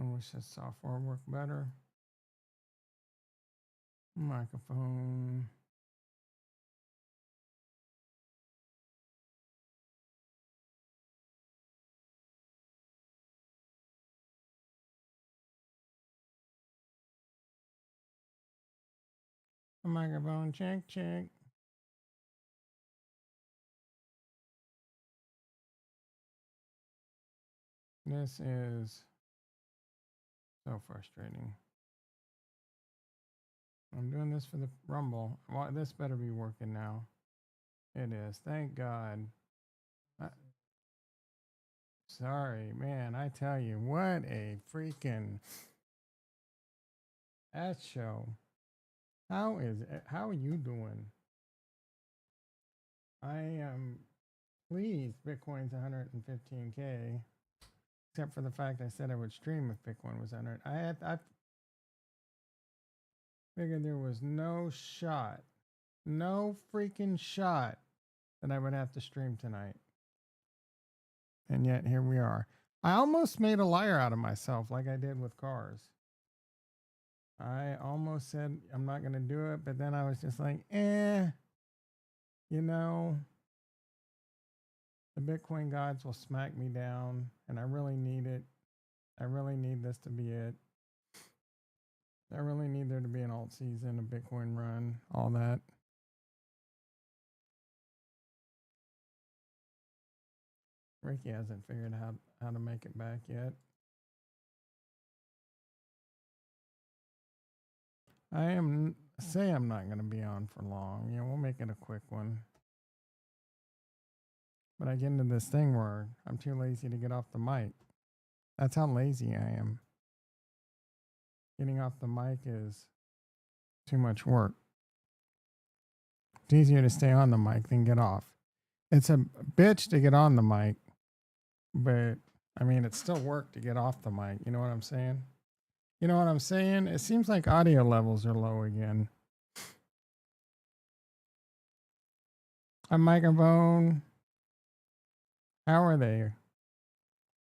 I wish this software worked better. Microphone. Microphone check, check. This is so frustrating. I'm doing this for the Rumble. Well, this better be working now. It is. Thank God. Sorry, man. I tell you, what a freaking ass show. How are you doing? I am pleased Bitcoin's 115K. Except for the fact I said I would stream if Bitcoin was 100. I figured there was no freaking shot that I would have to stream tonight. And yet here we are. I almost made a liar out of myself like I did with cars. I almost said I'm not going to do it, but then I was just like, you know, the Bitcoin gods will smack me down, and I really need it. I really need this to be it. I really need there to be an alt season, a Bitcoin run, all that. Ricky hasn't figured out how to make it back yet. I'm not going to be on for long. Yeah, we'll make it a quick one. But I get into this thing where I'm too lazy to get off the mic. That's how lazy I am. Getting off the mic is too much work. It's easier to stay on the mic than get off. It's a bitch to get on the mic, but I mean, it's still work to get off the mic. You know what I'm saying? You know what I'm saying? It seems like audio levels are low again. A microphone. How are they?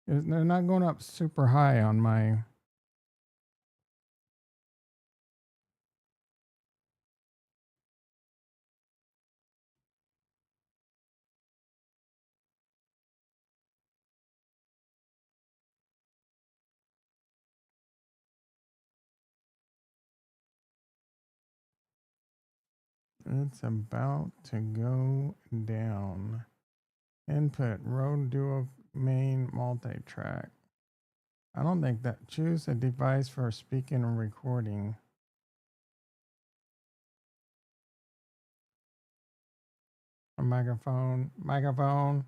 They're not going up super high on my. It's about to go down. Input Rode Duo main multi-track. I don't think that. Choose a device for speaking and recording. A microphone. Microphone.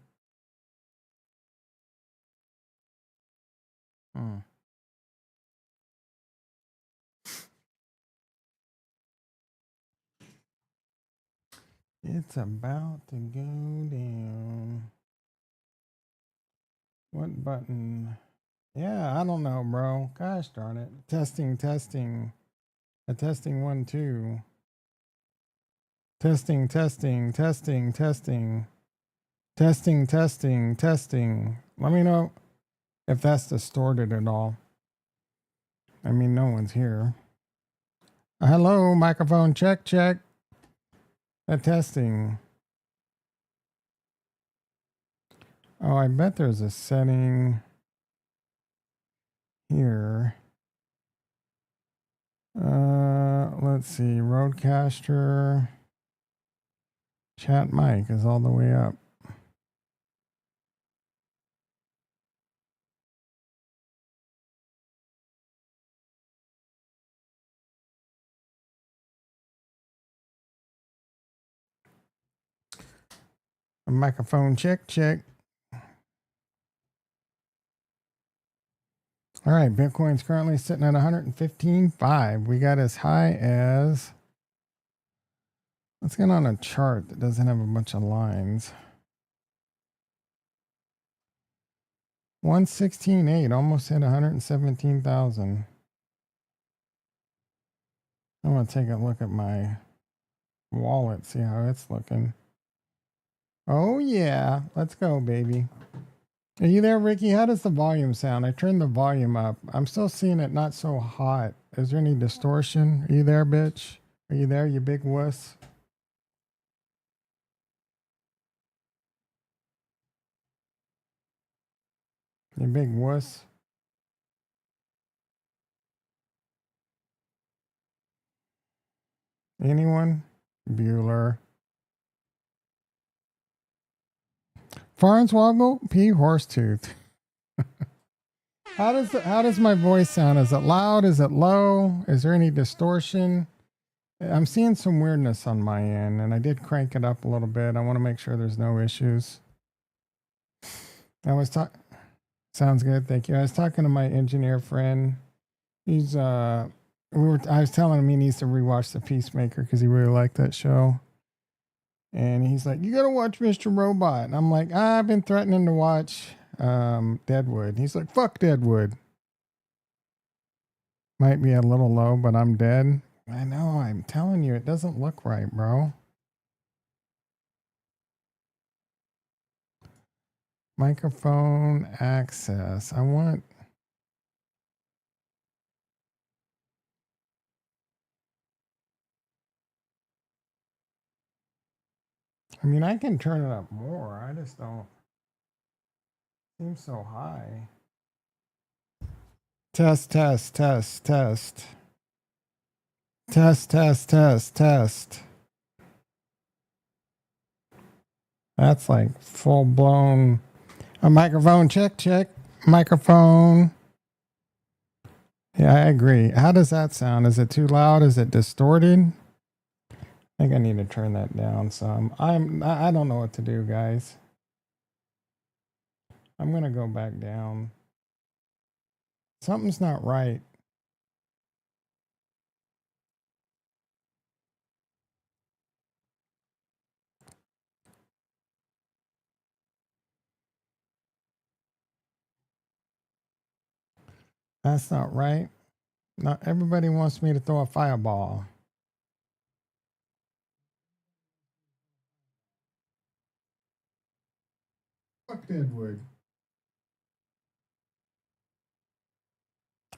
It's about to go down. What button? Yeah, I don't know, bro. Gosh darn it. Testing, testing. A testing 1, 2. Testing, testing, testing, testing. Testing, testing, testing. Let me know if that's distorted at all. I mean, no one's here. Hello, microphone check, check. Testing. Oh, I bet there's a setting here. Let's see. Rodecaster. Chat mic is all the way up. A microphone check, check. All right, Bitcoin's currently sitting at 115.5. We got as high as, let's get on a chart that doesn't have a bunch of lines. 116.8, almost hit 117,000. I'm going to take a look at my wallet, see how it's looking. Oh yeah, let's go, baby. Are you there, Ricky? How does the volume sound? I turned the volume up. I'm still seeing it not so hot. Is there any distortion? Are you there, bitch? Are you there, you big wuss? You big wuss. Anyone? Bueller. Farnswoggle? P. Horsetooth. How does my voice sound? Is it loud? Is it low? Is there any distortion? I'm seeing some weirdness on my end, and I did crank it up a little bit. I want to make sure there's no issues. I was talking. Sounds good, thank you. I was talking to my engineer friend. He's I was telling him he needs to rewatch The Peacemaker because he really liked that show. And he's like, "You gotta watch Mr. Robot." And I'm like, "I've been threatening to watch Deadwood." He's like, "Fuck Deadwood." Might be a little low, but I'm dead. I know. I'm telling you, it doesn't look right, bro. Microphone access. I want. I mean, I can turn it up more. I just don't. Seems so high. Test, test, test, test. Test, test, test, test. That's like full blown. A microphone check, check. Microphone. Yeah, I agree. How does that sound? Is it too loud? Is it distorted? I think I need to turn that down some. I don't know what to do, guys. I'm gonna go back down. Something's not right. That's not right. Not everybody wants me to throw a fireball. Fuck Deadwood.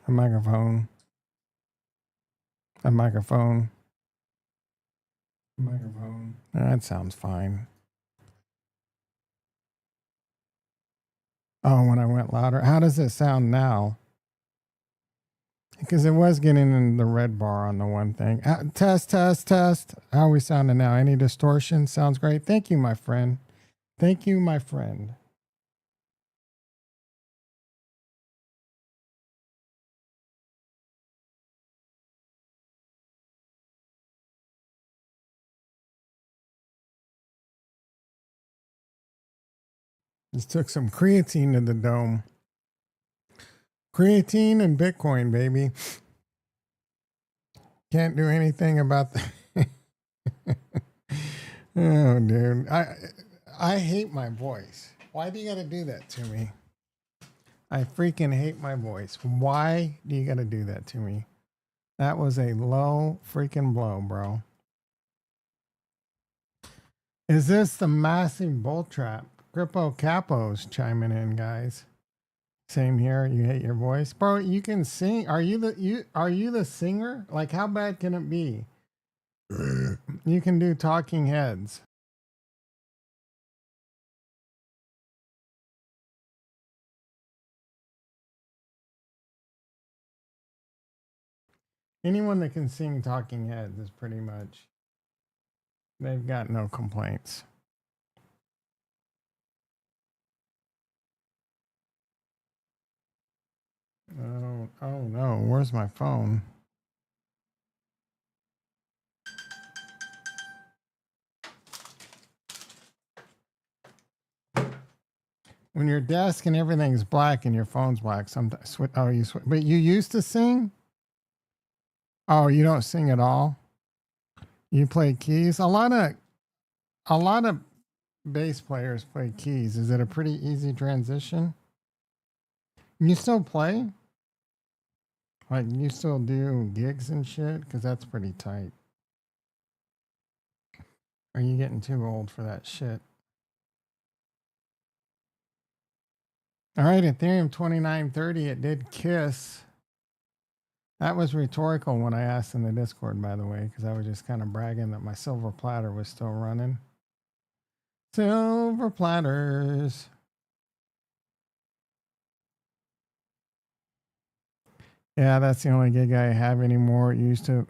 A microphone. A microphone. A microphone. That sounds fine. Oh, when I went louder. How does it sound now? Because it was getting in the red bar on the one thing. Test, test, test. How are we sounding now? Any distortion? Sounds great. Thank you, my friend. Thank you, my friend. Just took some creatine to the dome. Creatine and Bitcoin, baby. Can't do anything about that. Oh, dude. I hate my voice. Why do you got to do that to me? I freaking hate my voice. Why do you got to do that to me? That was a low freaking blow, bro. Is this the massive bull trap? Grippo Capo's chiming in, guys. Same here. You hate your voice, bro. You can sing. Are you the singer? Like, how bad can it be? You can do talking heads. Anyone that can sing talking heads is pretty much, they've got no complaints. Oh no, where's my phone? When your desk and everything's black and your phone's black, sometimes, but you used to sing? Oh, you don't sing at all? You play keys? A lot of bass players play keys. Is it a pretty easy transition? You still play? Like, you still do gigs and shit? Because that's pretty tight. Are you getting too old for that shit? All right, Ethereum 2930, it did kiss. That was rhetorical when I asked in the Discord, by the way, because I was just kind of bragging that my silver platter was still running. Silver platters. Yeah, that's the only gig I have anymore. It used to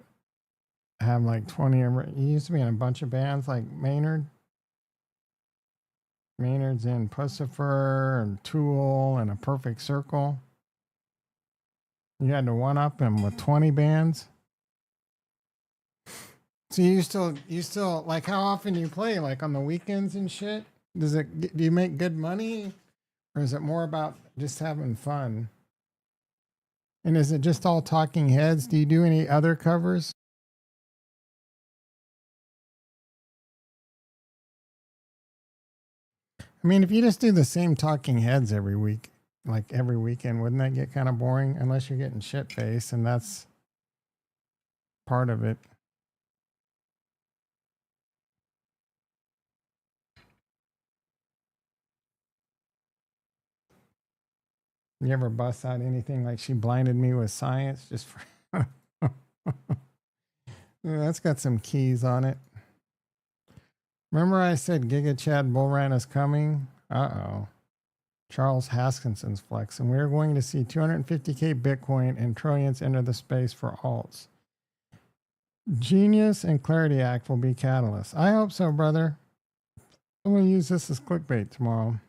have like 20. He used to be in a bunch of bands like Maynard. Maynard's in Pussifer and Tool and A Perfect Circle. You had to one up him with 20 bands. So you still like, how often do you play? Like on the weekends and shit? Do you make good money, or is it more about just having fun? And is it just all Talking Heads? Do you do any other covers? I mean, if you just do the same Talking Heads every week, like every weekend, wouldn't that get kind of boring? Unless you're getting shit faced, and that's part of it. You ever bust out anything like She Blinded Me with Science? Just for that's got some keys on it. Remember I said Giga Chad Bullrun is coming? Uh-oh. Charles Haskinson's flex, and we're going to see 250K Bitcoin and trillions enter the space for alts. Genius and Clarity Act will be catalysts. I hope so, brother. I'm going to use this as clickbait tomorrow.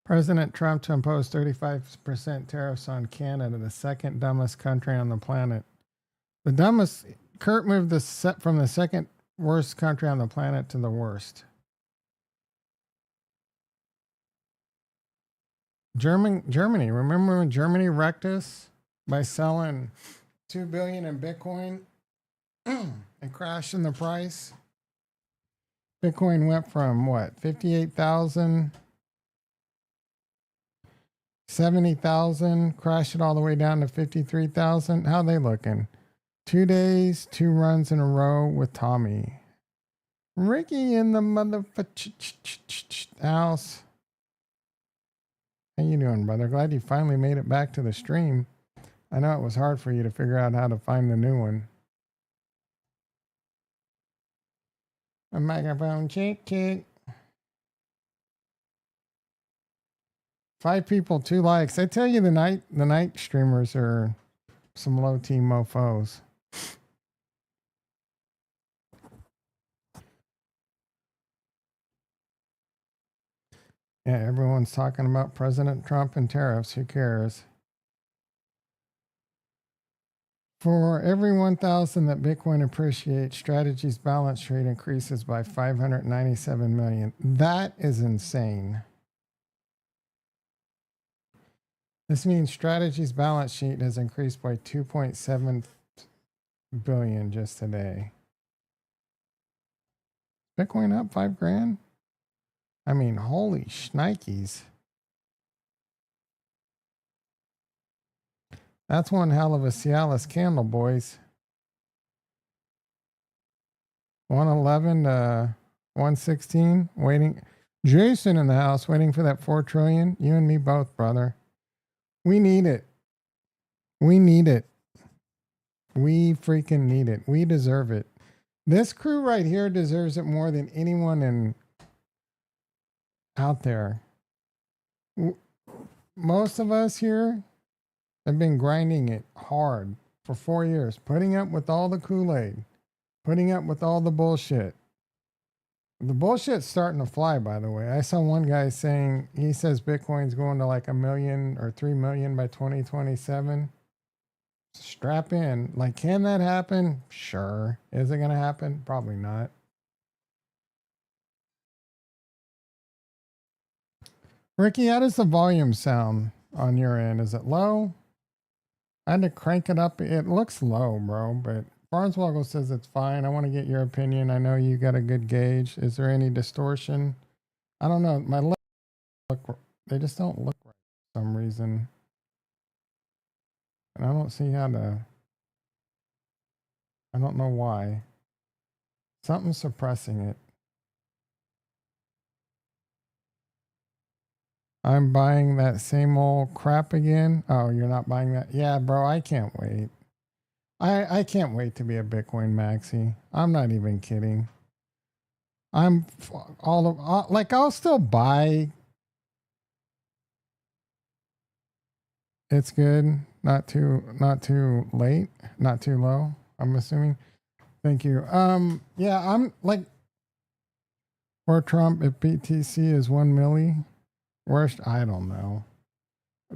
President Trump to impose 35% tariffs on Canada, the second dumbest country on the planet. The dumbest, Kurt moved from the second worst country on the planet to the worst. Germany. Remember when Germany wrecked us by selling 2 billion in Bitcoin and crashing the price? Bitcoin went from what, 58,000, 70,000, crashed it all the way down to 53,000. How they looking? 2 days, 2 runs in a row with Tommy. Ricky in the motherfucking house. How you doing, brother? Glad you finally made it back to the stream. I know it was hard for you to figure out how to find the new one. A microphone check. 5 people, 2 likes. I tell you, the night streamers are some low T mofos. Yeah, everyone's talking about President Trump and tariffs. Who cares? For every 1,000 that Bitcoin appreciates, Strategy's balance sheet increases by 597 million. That is insane. This means Strategy's balance sheet has increased by 2.7 billion just today. Bitcoin up 5 grand? I mean, holy shnikes. That's one hell of a Cialis candle, boys. 111 to 116, waiting. Jason in the house, waiting for that 4 trillion. You and me both, brother. We need it. We need it. We freaking need it. We deserve it. This crew right here deserves it more than anyone out there. Most of us here have been grinding it hard for 4 years, putting up with all the Kool-Aid, putting up with all the bullshit. The bullshit's starting to fly, by the way. I saw one guy saying, he says Bitcoin's going to like 1 million or 3 million by 2027. Strap in. Like, can that happen? Sure. Is it going to happen? Probably not. Ricky, how does the volume sound on your end? Is it low? I had to crank it up. It looks low, bro, but Barnswoggle says it's fine. I want to get your opinion. I know you got a good gauge. Is there any distortion? I don't know. My lips look, they just don't look right for some reason. And I don't see how to, I don't know why. Something's suppressing it. I'm buying that same old crap again. Oh, you're not buying that? Yeah, bro, I can't wait. I can't wait to be a Bitcoin maxi. I'm not even kidding. I'm all of like I'll still buy. It's good. Not too late, not too low. I'm assuming. Thank you. Yeah, I'm like for Trump if BTC is 1 milli. Worst, I don't know.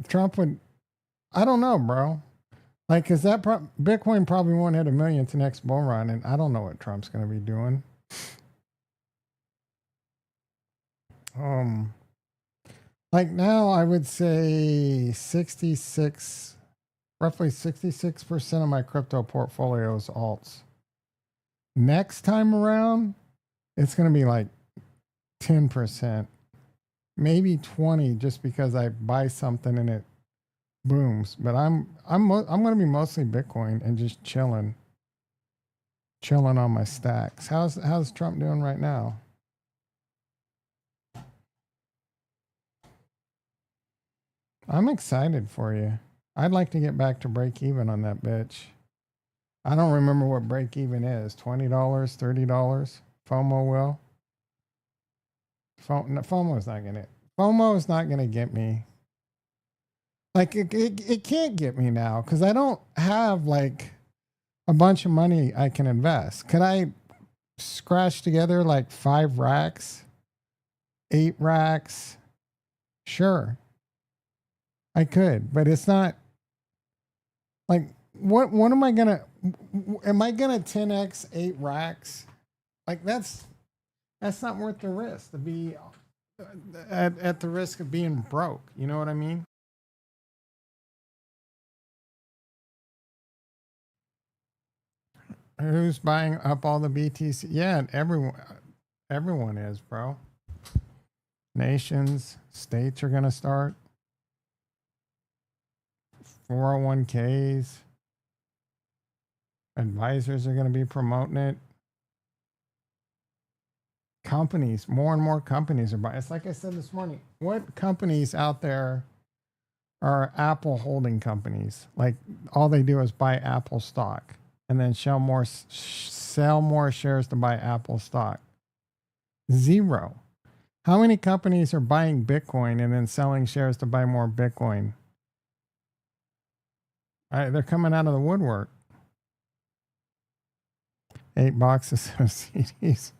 Trump would. I don't know, bro. Like, cause that Bitcoin probably won't hit 1 million to next bull run, and I don't know what Trump's gonna be doing. Um, like now, I would say 66, roughly 66% of my crypto portfolio is alts. Next time around, it's gonna be like 10%, maybe 20, just because I buy something and it booms. But I'm gonna be mostly Bitcoin and just chilling on my stacks. How's Trump doing right now? I'm excited for you. I'd like to get back to break even on that bitch. I don't remember what break even is. $20, $30. FOMO will. FOMO's not gonna. FOMO is not gonna get me. Like it can't get me now because I don't have like a bunch of money I can invest. Could I scratch together like 5 racks, 8 racks? Sure, I could, but it's not like what am I gonna am I gonna 10x 8 racks? Like that's not worth the risk to be at the risk of being broke. You know what I mean? Who's buying up all the BTC? Yeah, everyone is, bro. Nations, states are gonna start 401ks. Advisors are gonna be promoting it. Companies, more and more companies are buying. It's like I said this morning. What companies out there are Apple holding companies? Like all they do is buy Apple stock and then sell more shares to buy Apple stock. Zero. How many companies are buying Bitcoin and then selling shares to buy more Bitcoin? They're coming out of the woodwork. 8 boxes of CDs.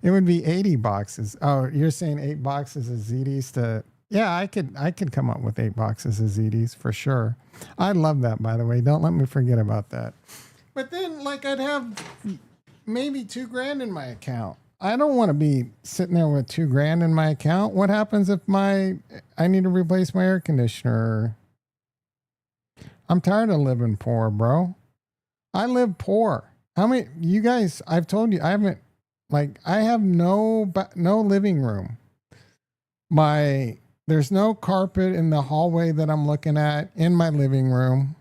It would be 80 boxes. Oh, you're saying 8 boxes of ZDs to. Yeah, I could come up with 8 boxes of ZDs for sure. I love that, by the way. Don't let me forget about that. But then like I'd have maybe 2 grand in my account. I don't want to be sitting there with 2 grand in my account. What happens if I need to replace my air conditioner? I'm tired of living poor, bro. I live poor. How many you guys? I've told you I haven't. Like I have no living room. My there's no carpet in the hallway that I'm looking at in my living room.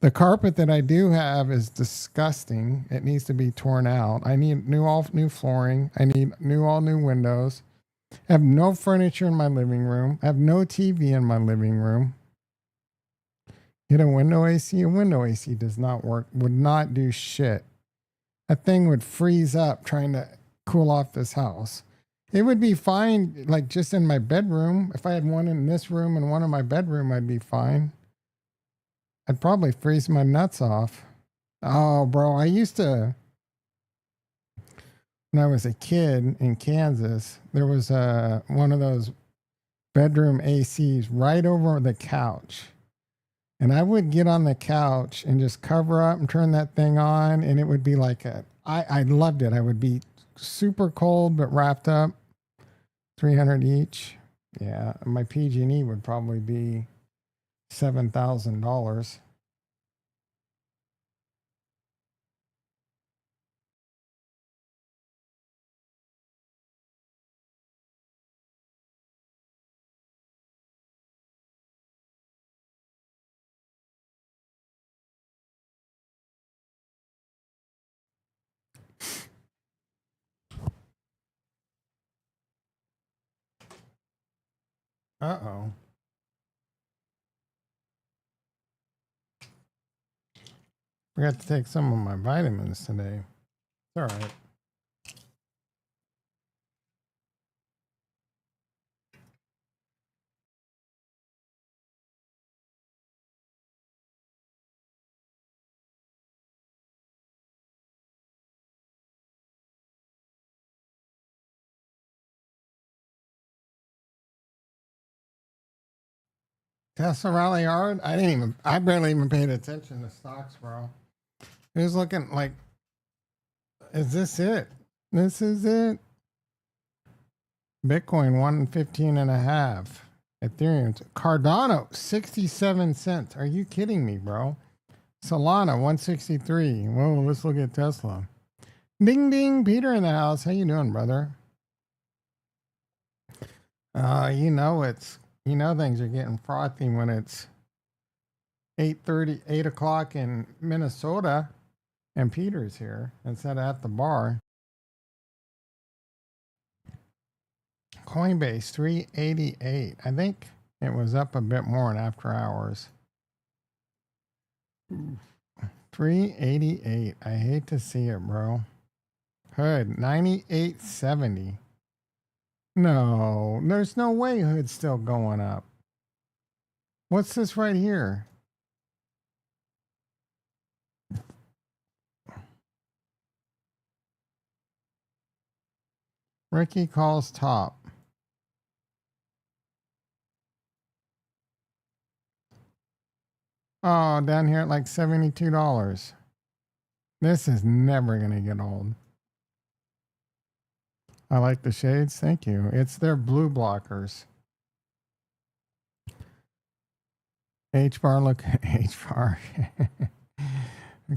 The carpet that I do have is disgusting. It needs to be torn out. I need all new flooring. I need all new windows. I have no furniture in my living room. I have no TV in my living room. Get a window AC. A window AC does not work. Would not do shit. That thing would freeze up trying to cool off this house. It would be fine, like just in my bedroom. If I had one in this room and one in my bedroom, I'd be fine. I'd probably freeze my nuts off. Oh, bro, I used to, when I was a kid in Kansas, there was one of those bedroom ACs right over the couch. And I would get on the couch and just cover up and turn that thing on, and it would be like I loved it. I would be super cold but wrapped up. 300 each. Yeah, my PG&E would probably be $7,000. Uh-oh. Forgot to take some of my vitamins today. It's all right. Tesla rally hard? I barely even paid attention to stocks, bro. It was looking like, is this it? This is it. Bitcoin 115 and a half. Ethereum. Cardano 67 cents. Are you kidding me, bro? Solana 163. Whoa, let's look at Tesla. Ding ding, Peter in the house. How you doing, brother? You know things are getting frothy when it's 8:30, 8 o'clock in Minnesota, and Peter's here instead of at the bar. Coinbase 388. I think it was up a bit more in after hours. 388. I hate to see it, bro. Hood 9870. No, there's no way Hood's still going up. What's this right here? Ricky calls top. Oh, down here at like $72. This is never going to get old. I like the shades. Thank you. It's their blue blockers. H-bar, look at H-bar.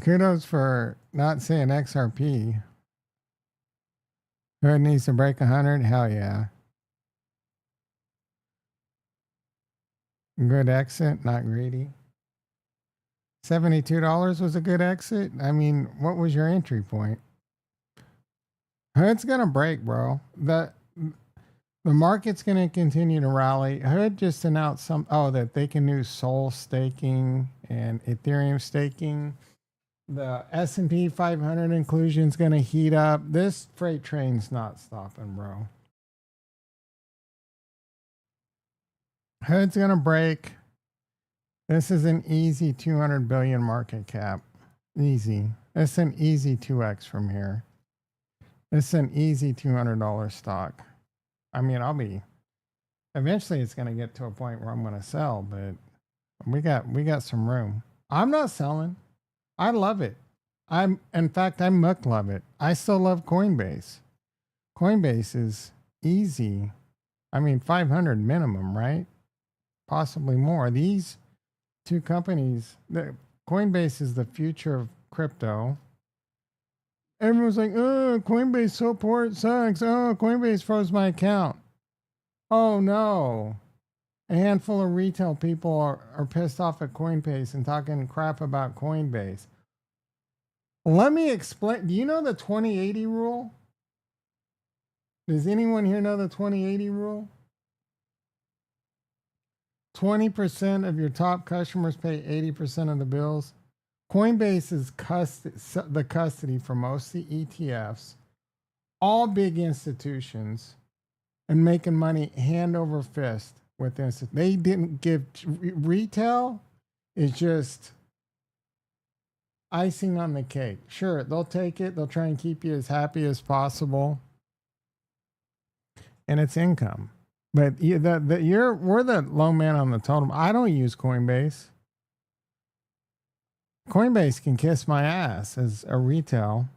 Kudos for not saying XRP. Hood needs to break 100. Hell yeah. Good exit, not greedy. $72 was a good exit. I mean, what was your entry point? Hood's gonna break, bro. The market's gonna continue to rally. Hood just announced that they can do Sol staking and Ethereum staking. The S&P 500 inclusion is gonna heat up. This freight train's not stopping, bro. Hood's gonna break. This is an easy 200 billion market cap. Easy. It's an easy 2x from here. It's an easy $200 stock. I mean, eventually it's going to get to a point where I'm going to sell, but we got some room. I'm not selling. I love it. In fact, I muck love it. I still love Coinbase. Coinbase is easy. I mean, 500 minimum, right? Possibly more. These two companies, Coinbase is the future of crypto. Everyone's like, oh, Coinbase support sucks. Oh, Coinbase froze my account. Oh, no. A handful of retail people are pissed off at Coinbase and talking crap about Coinbase. Let me explain. Do you know the 2080 rule? Does anyone here know the 2080 rule? 20% of your top customers pay 80% of the bills. Coinbase is the custody for most of the ETFs, all big institutions, and making money hand over fist with institutions. They didn't give retail is just icing on the cake. Sure, they'll take it. They'll try and keep you as happy as possible, and it's income. But we're the low man on the totem. I don't use Coinbase. Coinbase can kiss my ass as a retail.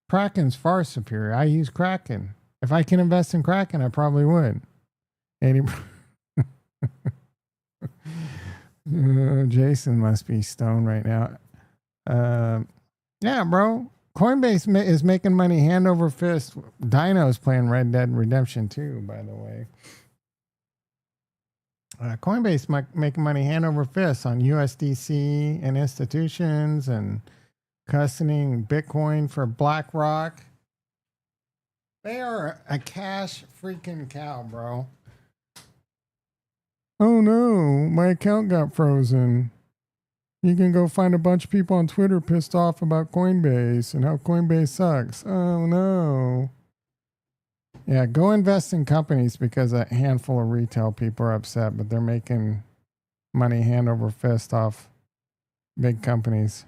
Kraken's far superior. I use Kraken. If I can invest in Kraken, I probably would. 80. Jason must be stoned right now. Yeah, bro. Coinbase is making money hand over fist. Dino's playing Red Dead Redemption 2, by the way. Coinbase making money hand over fist on USDC and institutions and custodying Bitcoin for BlackRock. They are a cash freaking cow, bro. Oh no, my account got frozen. You can go find a bunch of people on Twitter pissed off about Coinbase and how Coinbase sucks. Oh no. Yeah, go invest in companies because a handful of retail people are upset, but they're making money hand over fist off big companies.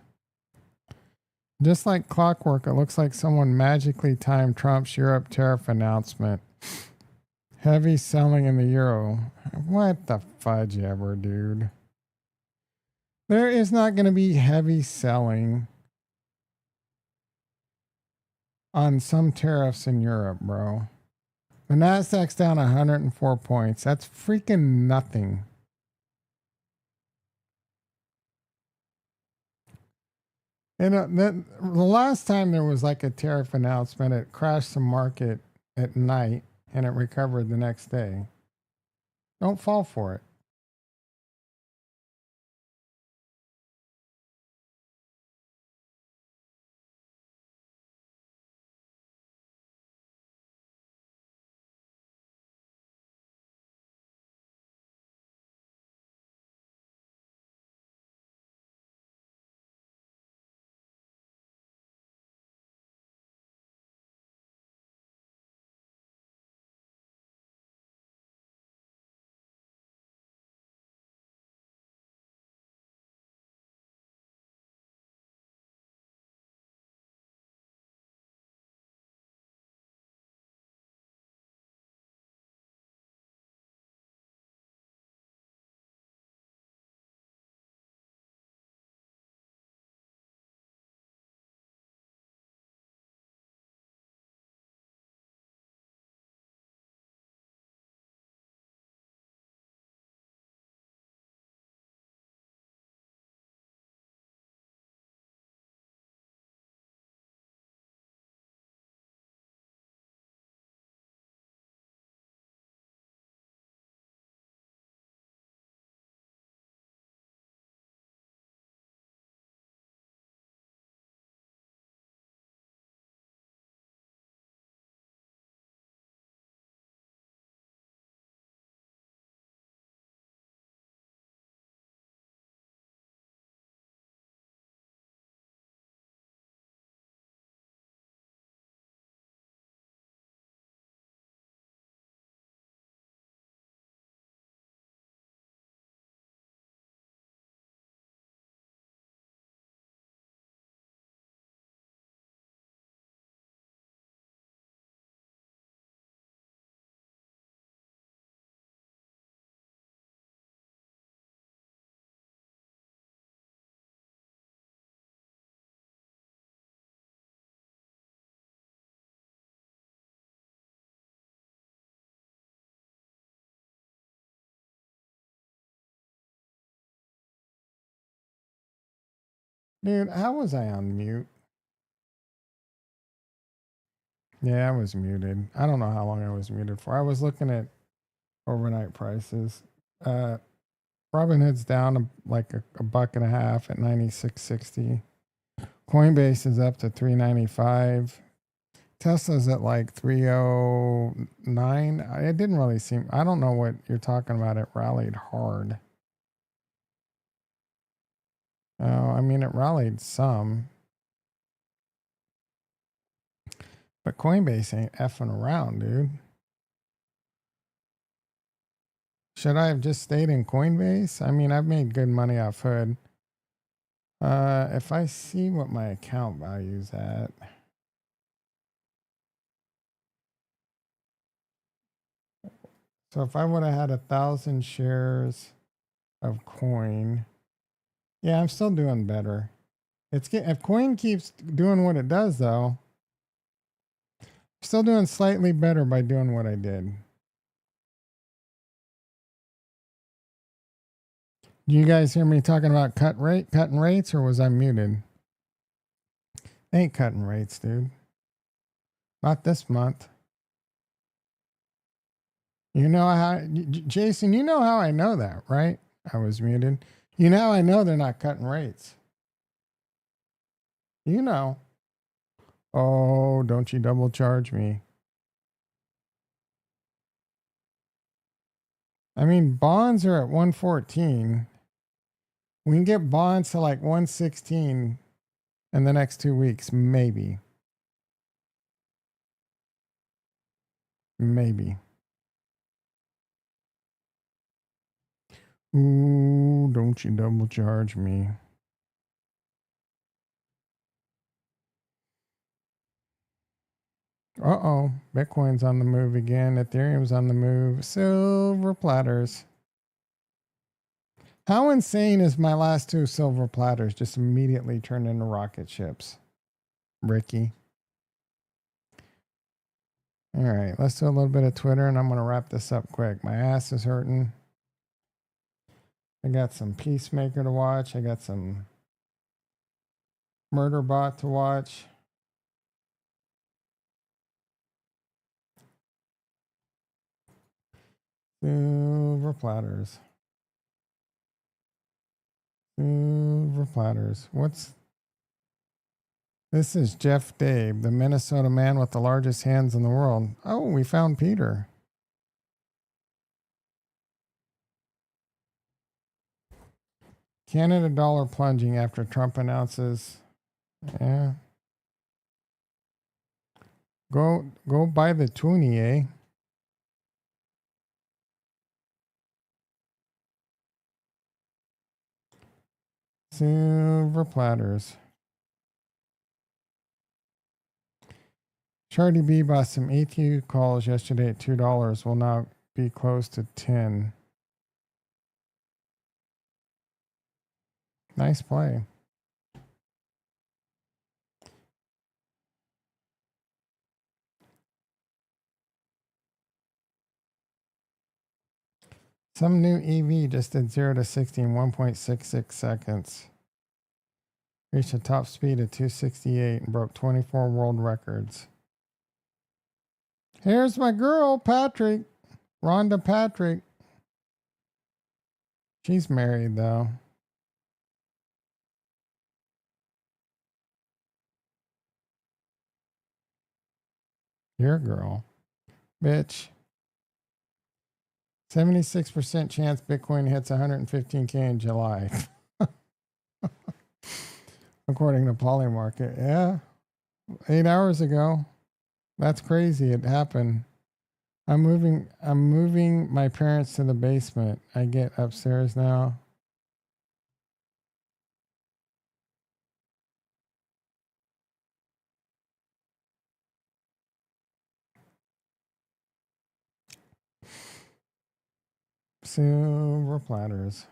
Just like clockwork, it looks like someone magically timed Trump's Europe tariff announcement. Heavy selling in the euro. What the fudge ever, dude? There is not going to be heavy selling on some tariffs in Europe, bro. The Nasdaq's down 104 points. That's freaking nothing. And the last time there was like a tariff announcement, it crashed the market at night and it recovered the next day. Don't fall for it. Dude, how was I on mute? Yeah, I was muted. I don't know how long I was muted for. I was looking at overnight prices. Uh, Robinhood's down like a buck and a half at 96.60. Coinbase is up to 395. Tesla's at like 309. It didn't really seem, I don't know what you're talking about. It rallied hard. Oh, I mean, it rallied some. But Coinbase ain't effing around, dude. Should I have just stayed in Coinbase? I mean, I've made good money off Hood. If I see what my account value's at. So if I would have had 1,000 shares of coin, yeah, I'm still doing better. If coin keeps doing what it does, though, I'm still doing slightly better by doing what I did. Do you guys hear me talking about cutting rates, or was I muted? Ain't cutting rates, dude. Not this month. You know how, Jason, you know how I know that, right? I was muted. You know how I know they're not cutting rates. You know. Oh, don't you double charge me. I mean, bonds are at 114. We can get bonds to like 116 in the next 2 weeks, maybe. Maybe. Ooh, don't you double charge me. Uh-oh. Bitcoin's on the move again. Ethereum's on the move. Silver platters. How insane is my last two silver platters just immediately turned into rocket ships? Ricky. All right, let's do a little bit of Twitter and I'm going to wrap this up quick. My ass is hurting. I got some Peacemaker to watch. I got some Murderbot to watch. Silver platters. Silver platters. What's this? Is Jeff Dave, the Minnesota man with the largest hands in the world. Oh, we found Peter. Canada dollar plunging after Trump announces. Yeah. Go buy the toonie, eh? Silver platters. Charlie B bought some ETH calls yesterday at $2. Will now be close to 10. Nice play. Some new EV just did 0 to 60 in 1.66 seconds. Reached a top speed of 268 and broke 24 world records. Here's my girl, Patrick. Rhonda Patrick. She's married, though. Your girl. Bitch. 76% chance Bitcoin hits 115K in July. According to Polymarket. Yeah. 8 hours ago. That's crazy. It happened. I'm moving my parents to the basement. I get upstairs now. Silver platters.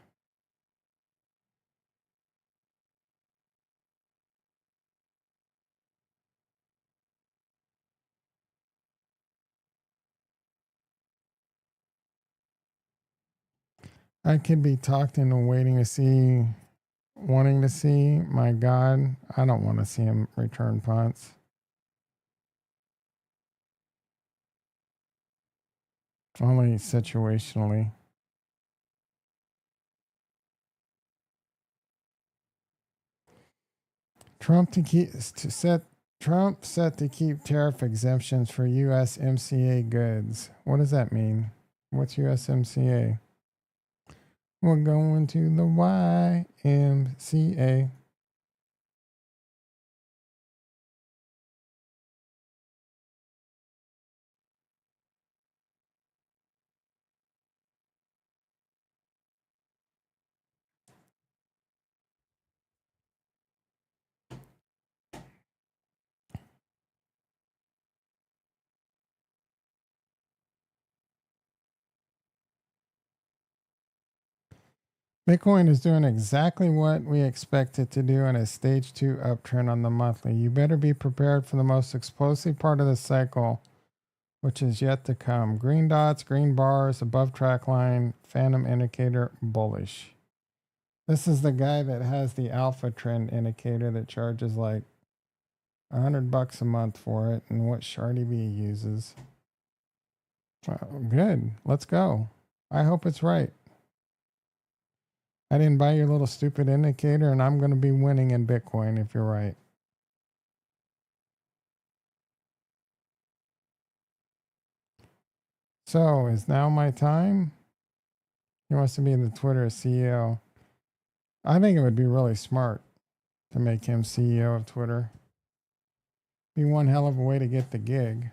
I could be talked into waiting to see, wanting to see. My God, I don't want to see him return punts. Only situationally. Trump set to keep tariff exemptions for USMCA goods. What does that mean? What's USMCA? We're going to the YMCA. Bitcoin is doing exactly what we expect it to do in a stage 2 uptrend on the monthly. You better be prepared for the most explosive part of the cycle, which is yet to come. Green dots, green bars, above track line, phantom indicator, bullish. This is the guy that has the alpha trend indicator that charges like $100 a month for it, and what Shardy B uses. Good. Let's go. I hope it's right. I didn't buy your little stupid indicator, and I'm going to be winning in Bitcoin if you're right. So, is now my time? He wants to be the Twitter CEO. I think it would be really smart to make him CEO of Twitter. Be one hell of a way to get the gig.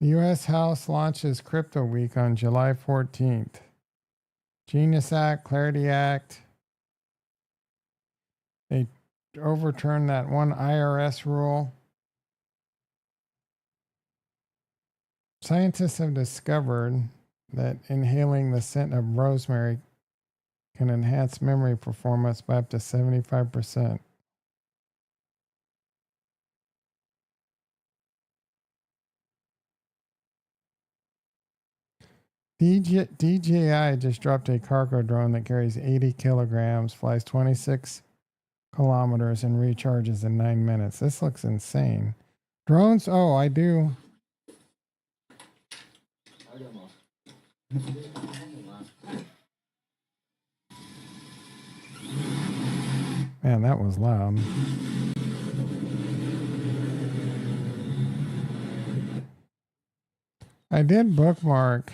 The U.S. House launches Crypto Week on July 14th. Genius Act, Clarity Act. They overturned that one IRS rule. Scientists have discovered that inhaling the scent of rosemary can enhance memory performance by up to 75%. DJI just dropped a cargo drone that carries 80 kilograms, flies 26 kilometers, and recharges in 9 minutes. This looks insane. Drones? Oh, I do. Man, that was loud. I did bookmark.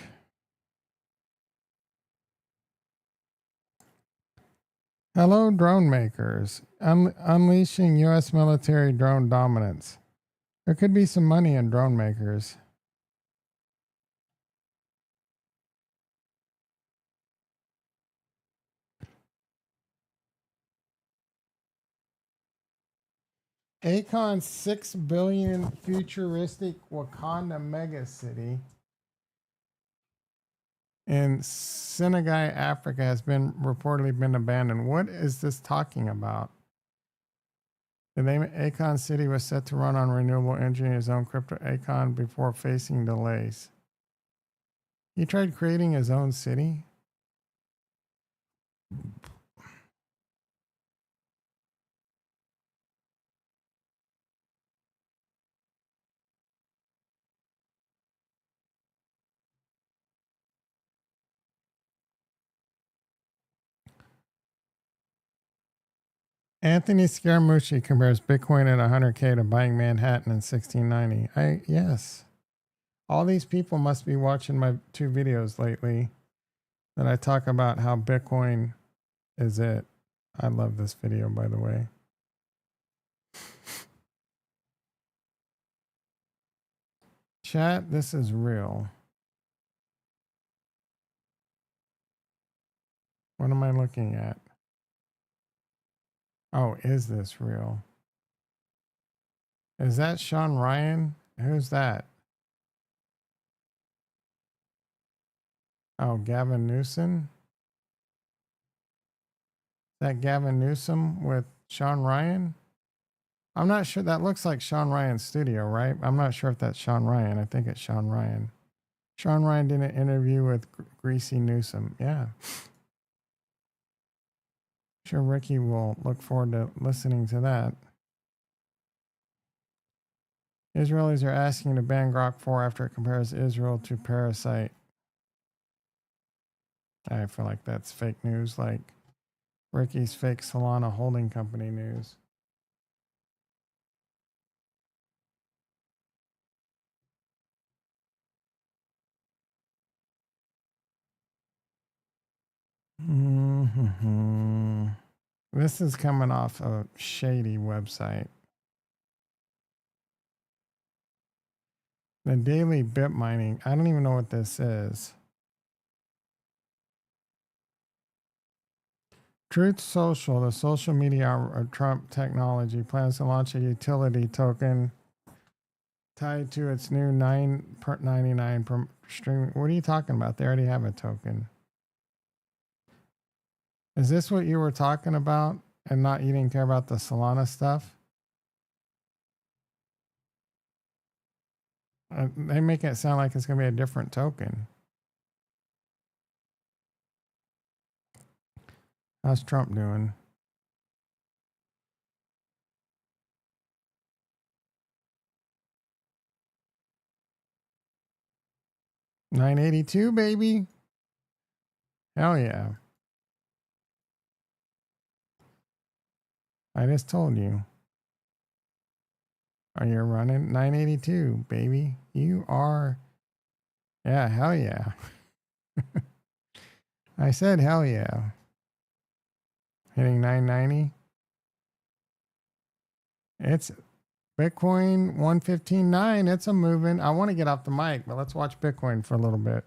Hello, drone makers. Unleashing U.S. military drone dominance. There could be some money in drone makers. Akon's $6 billion futuristic Wakanda megacity in Senegal, Africa has been reportedly been abandoned. What is this talking about? The name Akon City was set to run on renewable energy in his own crypto Akon before facing delays. He tried creating his own city? Anthony Scaramucci compares Bitcoin at 100K to buying Manhattan in 1690. Yes. All these people must be watching my 2 videos lately that I talk about how Bitcoin is it. I love this video, by the way. Chat, this is real. What am I looking at? Oh, is this real? Is that Sean Ryan? Who's that? Oh, Gavin Newsom? Is that Gavin Newsom with Sean Ryan? I'm not sure. That looks like Sean Ryan's studio, right? I'm not sure if that's Sean Ryan. I think it's Sean Ryan. Sean Ryan did an interview with Greasy Newsom. Yeah. Sure, Ricky will look forward to listening to that. Israelis are asking to ban Grok 4 after it compares Israel to Parasite. I feel like that's fake news, like Ricky's fake Solana holding company news. Mm-hmm. This is coming off a shady website. The daily bit mining. I don't even know what this is. Truth Social, the social media of Trump technology, plans to launch a utility token tied to its new $9.99 per streaming. What are you talking about? They already have a token. Is this what you were talking about and not you didn't care about the Solana stuff? They make it sound like it's going to be a different token. How's Trump doing? $9.82, baby. Hell yeah. I just told you. Are you running 982, baby? You are. Yeah, hell yeah. I said hell yeah. Hitting 990. It's Bitcoin 115.9. It's a moving. I want to get off the mic, but let's watch Bitcoin for a little bit.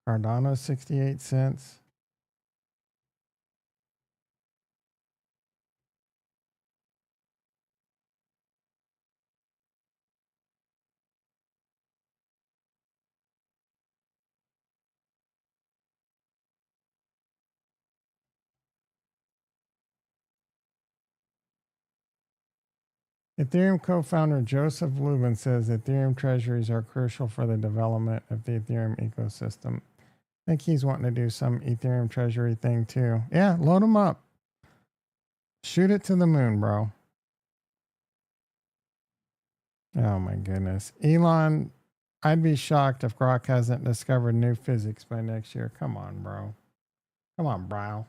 Cardano 68 cents. Ethereum co-founder Joseph Lubin says Ethereum treasuries are crucial for the development of the Ethereum ecosystem. I think he's wanting to do some Ethereum treasury thing too. Yeah, load them up. Shoot it to the moon, bro. Oh my goodness. Elon, I'd be shocked if Grok hasn't discovered new physics by next year. Come on, bro. Come on, bro.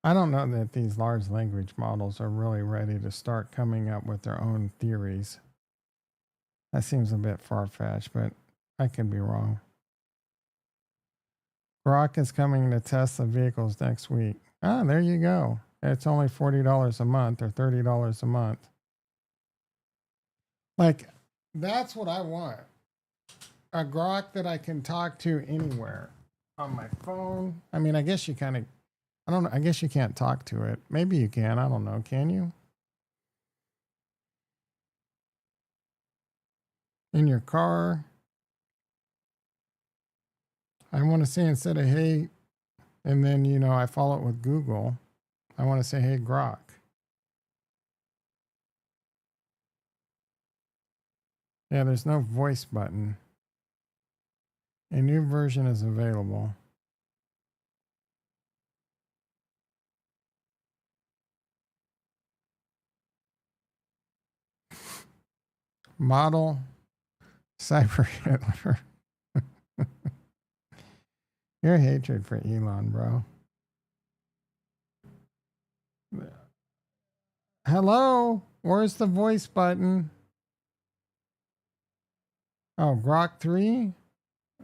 I don't know that these large language models are really ready to start coming up with their own theories. That seems a bit far fetched, but I could be wrong. Grok is coming to Tesla vehicles next week. Ah, there you go. It's only $40 a month or $30 a month. Like, that's what I want. A Grok that I can talk to anywhere on my phone. I mean, I guess you kind of, I don't know. I guess you can't talk to it. Maybe you can. I don't know. Can you? In your car. I want to say instead of hey, and then, I follow it with Google. I want to say, hey, Grok. Yeah, there's no voice button. A new version is available. Model Cyber Hitler. Your hatred for Elon, bro. Hello? Where's the voice button? Oh, Grok 3?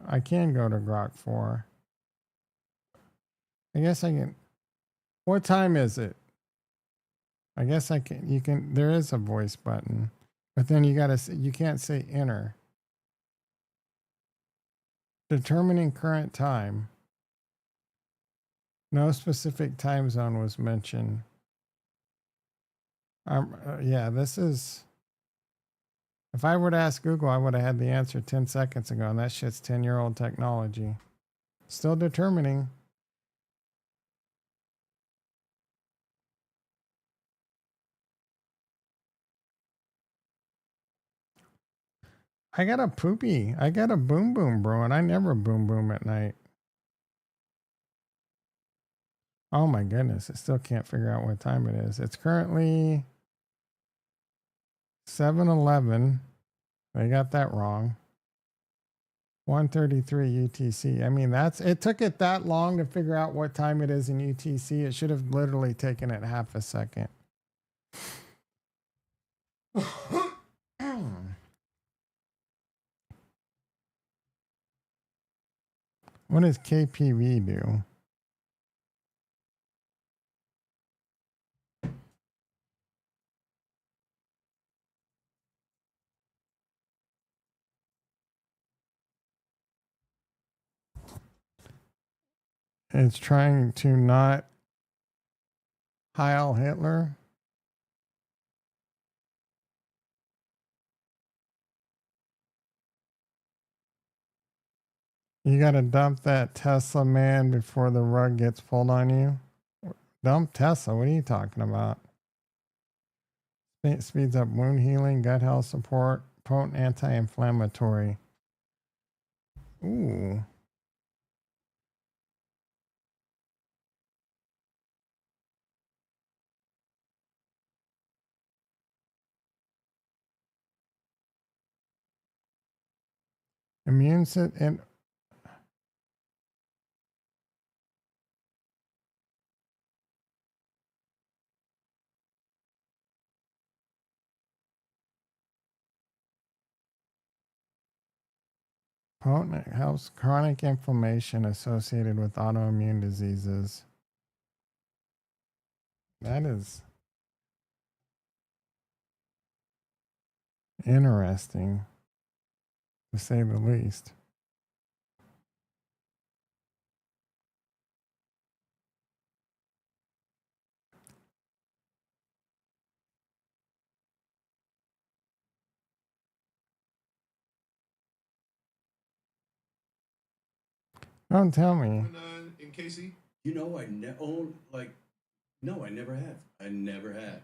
I can go to Grok 4. I guess I can. What time is it? I guess I can. You can. There is a voice button, but then you can't say enter. Determining current time. No specific time zone was mentioned. Yeah, this is. If I were to ask Google, I would have had the answer 10 seconds ago, and that shit's 10-year-old technology. Still determining. I got a poopy. I got a boom boom, bro, and I never boom boom at night. Oh my goodness, I still can't figure out what time it is. It's currently 7:11. They got that wrong. 1:33 UTC. I mean, it took it that long to figure out what time it is in UTC. It should have literally taken it half a second. What does KPV do? It's trying to not Heil Hitler. You got to dump that Tesla, man, before the rug gets pulled on you. Dump Tesla. What are you talking about? It speeds up wound healing, gut health support, potent anti-inflammatory. Ooh. Immune system. Potent helps chronic inflammation associated with autoimmune diseases. That is interesting, to say the least. Don't tell me. In Casey? You know, I no, I never have. I never have.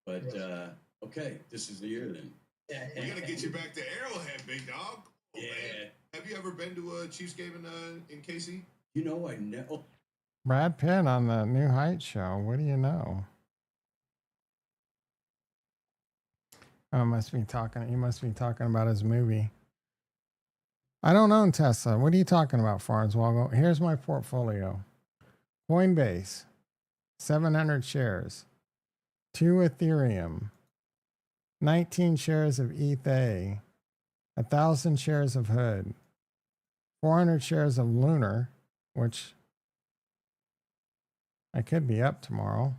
But okay, this is the year then. We gotta get you back to Arrowhead, big dog. Oh, yeah. Man. Have you ever been to a Chiefs game in Casey? You know, I never. Brad Pitt on the New Heights show. What do you know? Oh, he must be talking about his movie. I don't own Tesla. What are you talking about, Farnswoggle? Here's my portfolio. Coinbase, 700 shares. 2 Ethereum. 19 shares of ETH, 1,000 shares of Hood. 400 shares of Lunar, which I could be up tomorrow.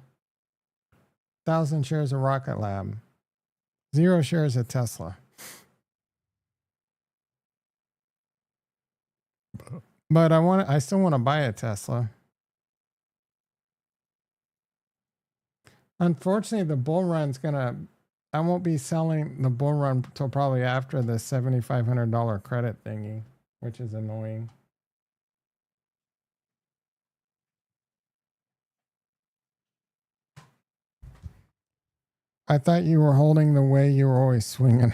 1,000 shares of Rocket Lab. 0 shares of Tesla. But I still want to buy a Tesla. Unfortunately, the bull run's I won't be selling the bull run until probably after the $7,500 credit thingy, which is annoying. I thought you were holding the way you were always swinging.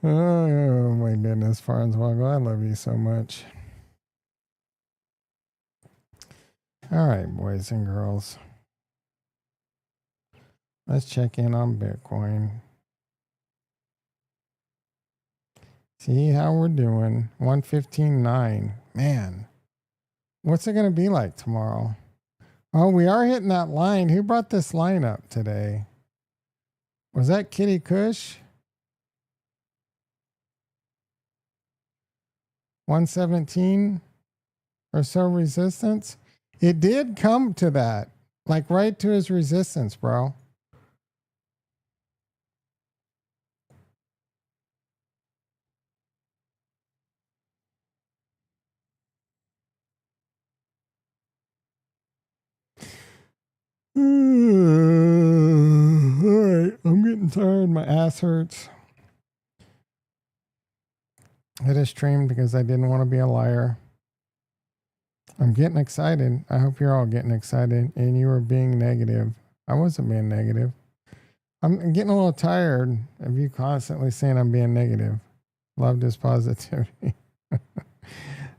Oh my goodness, Farnswoggle, I love you so much. All right, boys and girls. Let's check in on Bitcoin. See how we're doing. 115.9. Man, what's it going to be like tomorrow? Oh, we are hitting that line. Who brought this line up today? Was that Kitty Kush? 117 or so resistance? It did come to that. Like right to his resistance, bro. All right, I'm getting tired. My ass hurts. I just streamed because I didn't want to be a liar. I'm getting excited. I hope you're all getting excited and you were being negative. I wasn't being negative. I'm getting a little tired of you constantly saying I'm being negative. Love this positivity.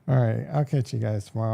All right, I'll catch you guys tomorrow.